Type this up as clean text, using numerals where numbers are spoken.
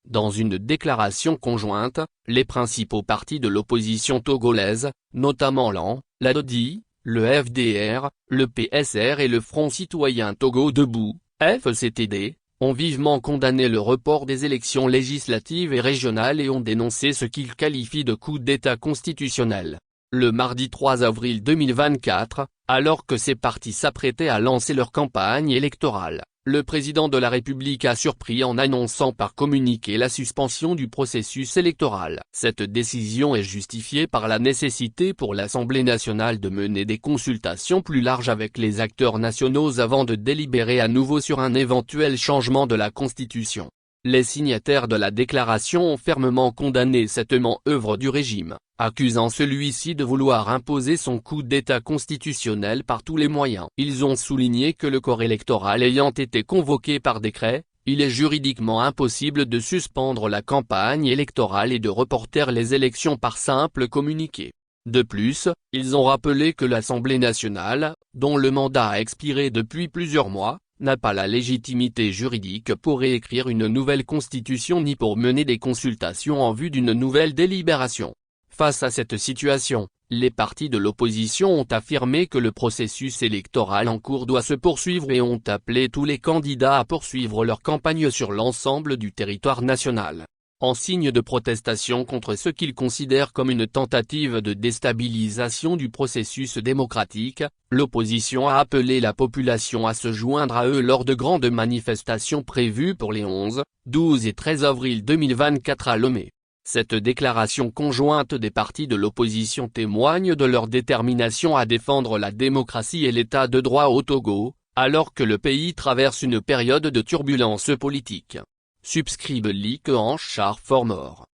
Dans une déclaration conjointe, les principaux partis de l'opposition togolaise, notamment l'AN, la DODI, le FDR, le PSR et le Front citoyen Togo debout, FCTD, ont vivement condamné le report des élections législatives et régionales et ont dénoncé ce qu'ils qualifient de coup d'État constitutionnel. Le mardi 3 avril 2024, alors que ces partis s'apprêtaient à lancer leur campagne électorale, le président de la République a surpris en annonçant par communiqué la suspension du processus électoral. Cette décision est justifiée par la nécessité pour l'Assemblée nationale de mener des consultations plus larges avec les acteurs nationaux avant de délibérer à nouveau sur un éventuel changement de la Constitution. Les signataires de la déclaration ont fermement condamné cette manœuvre du régime, accusant celui-ci de vouloir imposer son coup d'État constitutionnel par tous les moyens. Ils ont souligné que le corps électoral ayant été convoqué par décret, il est juridiquement impossible de suspendre la campagne électorale et de reporter les élections par simple communiqué. De plus, ils ont rappelé que l'Assemblée nationale, dont le mandat a expiré depuis plusieurs mois, n'a pas la légitimité juridique pour réécrire une nouvelle constitution ni pour mener des consultations en vue d'une nouvelle délibération. Face à cette situation, les partis de l'opposition ont affirmé que le processus électoral en cours doit se poursuivre et ont appelé tous les candidats à poursuivre leur campagne sur l'ensemble du territoire national. En signe de protestation contre ce qu'ils considèrent comme une tentative de déstabilisation du processus démocratique, l'opposition a appelé la population à se joindre à eux lors de grandes manifestations prévues pour les 11, 12 et 13 avril 2024 à Lomé. Cette déclaration conjointe des partis de l'opposition témoigne de leur détermination à défendre la démocratie et l'état de droit au Togo, alors que le pays traverse une période de turbulence politique. Subscribe Like en char for more.